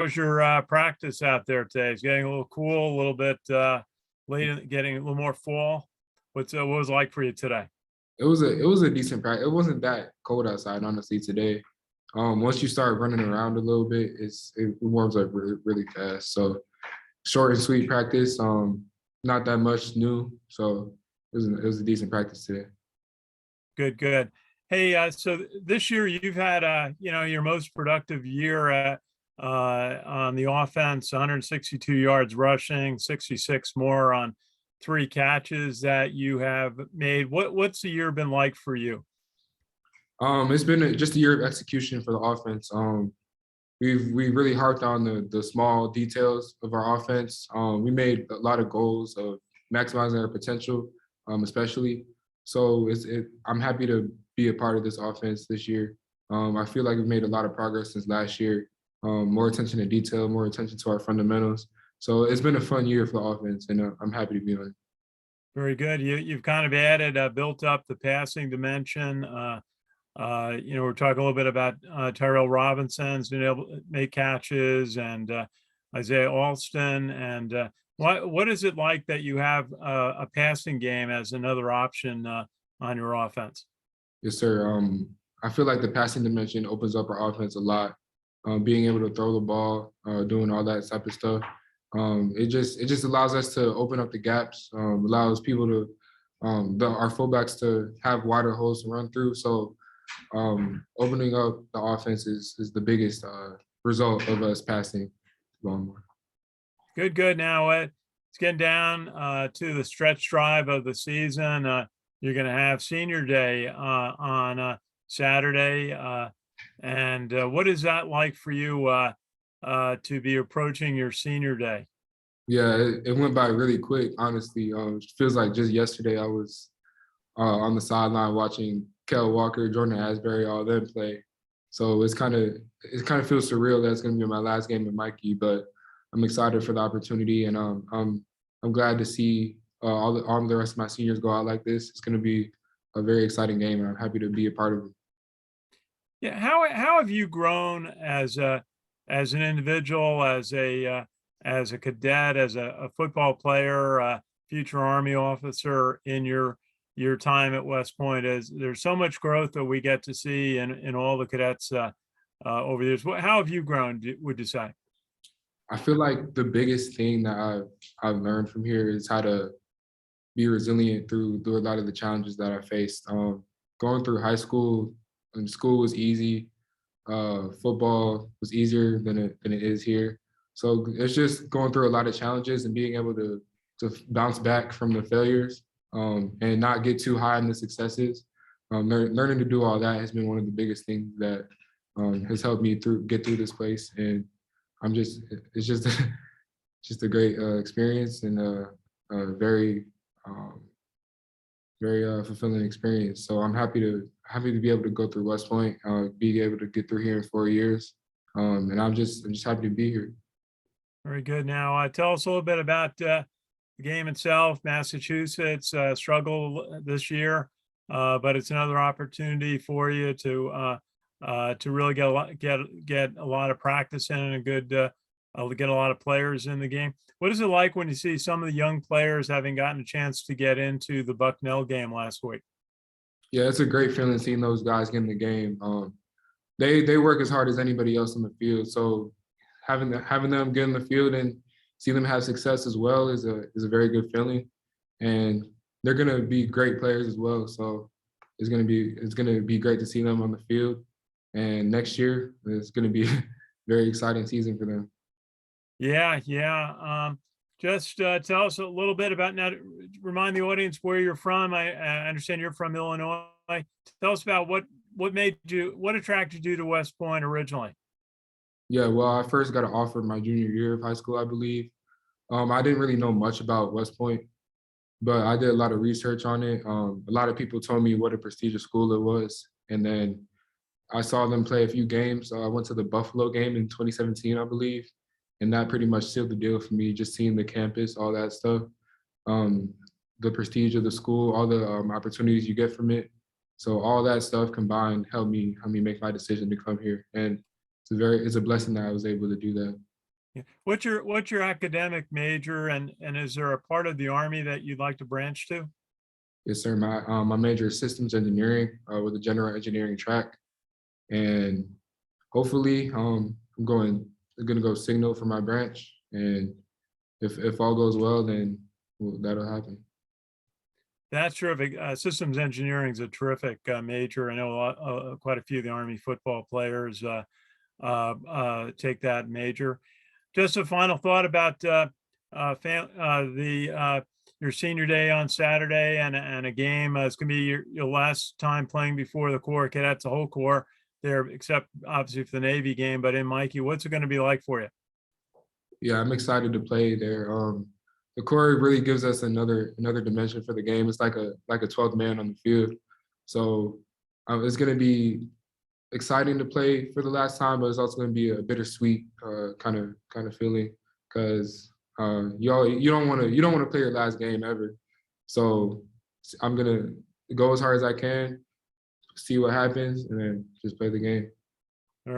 was your practice out there today? It's getting a little cool, a little bit late, getting a little more fall. What was it like for you today? It was a decent practice. It wasn't that cold outside, honestly, today. Once you start running around a little bit, it warms up really, really fast. So short and sweet practice. Not that much new. So it was a decent practice today. Good, good. Hey, so this year you've had your most productive year on the offense, 162 yards rushing, 66 more on 3 catches that you have made. What's the year been like for you? It's been just a year of execution for the offense. We really harped on the small details of our offense. We made a lot of goals of maximizing our potential, especially. So I'm happy to be a part of this offense this year. I feel like we've made a lot of progress since last year. More attention to detail, more attention to our fundamentals. So it's been a fun year for the offense, and I'm happy to be on it. Very good. You've kind of added, built up the passing dimension. We're talking a little bit about Tyrell Robinson's been able to make catches, and Isaiah Alston. And what is it like that you have a passing game as another option on your offense? Yes, sir. I feel like the passing dimension opens up our offense a lot. Being able to throw the ball, doing all that type of stuff. It just allows us to open up the gaps, allows people to our fullbacks to have wider holes to run through. So opening up the offense is the biggest result of us passing the ball more. Good, good. Now it's getting down to the stretch drive of the season. You're going to have Senior Day on Saturday, and what is that like for you to be approaching your Senior Day? Yeah, it went by really quick, honestly. It feels like just yesterday I was on the sideline watching Kel Walker, Jordan Asbury, all them play. So it kind of feels surreal that it's going to be my last game with Mikey, but I'm excited for the opportunity, and I'm glad to see all the rest of my seniors go out like this. It's going to be a very exciting game, and I'm happy to be a part of it. Yeah, how have you grown as an individual, as a cadet, as a football player, future Army officer in your time at West Point? As there's so much growth that we get to see in all the cadets over the years. How have you grown, would you say? I feel like the biggest thing that I've learned from here is how to be resilient through a lot of the challenges that I faced. Going through high school, and school was easy. Football was easier than it is here. So it's just going through a lot of challenges and being able to bounce back from the failures, and not get too high in the successes. Learning to do all that has been one of the biggest things that has helped me get through this place. And it's just just a great experience, and a very fulfilling experience. So I'm happy to be able to go through West Point, be able to get through here in 4 years, and I'm just happy to be here. Very good. Now, tell us a little bit about the game itself. Massachusetts struggled this year, but it's another opportunity for you to really get a lot of practice in, and get a lot of players in the game. What is it like when you see some of the young players having gotten a chance to get into the Bucknell game last week? Yeah, it's a great feeling seeing those guys get in the game. They work as hard as anybody else on the field. So having them get in the field and see them have success as well is a very good feeling. And they're gonna be great players as well. So it's gonna be great to see them on the field. And next year it's gonna be a very exciting season for them. Yeah, yeah. Just tell us a little bit about now. Remind the audience where you're from. I understand you're from Illinois. Tell us about what attracted you to West Point originally. Yeah, well, I first got an offer my junior year of high school, I believe. I didn't really know much about West Point, but I did a lot of research on it. A lot of people told me what a prestigious school it was, and then I saw them play a few games. I went to the Buffalo game in 2017, I believe, and that pretty much sealed the deal for me. Just seeing the campus, all that stuff, um, the prestige of the school, all the opportunities you get from it. So all that stuff combined helped me make my decision to come here, and it's a blessing that I was able to do that. What's your academic major, and is there a part of the Army that you'd like to branch to? Yes, sir. My major is systems engineering with a general engineering track, and hopefully, I'm gonna go signal for my branch, and if all goes well, then that'll happen. That's terrific. Systems engineering is a terrific major. I know quite a few of the Army football players take that major. Just a final thought about your senior day on Saturday and a game. It's going to be your last time playing before the Corps cadets, the whole Corps there, except obviously for the Navy game. But in Mikey, what's it going to be like for you? Yeah, I'm excited to play there. The core really gives us another dimension for the game. It's like a 12th man on the field. So it's going to be exciting to play for the last time, but it's also going to be a bittersweet kind of feeling because you don't want to play your last game ever. So I'm gonna go as hard as I can, see what happens, and then just play the game.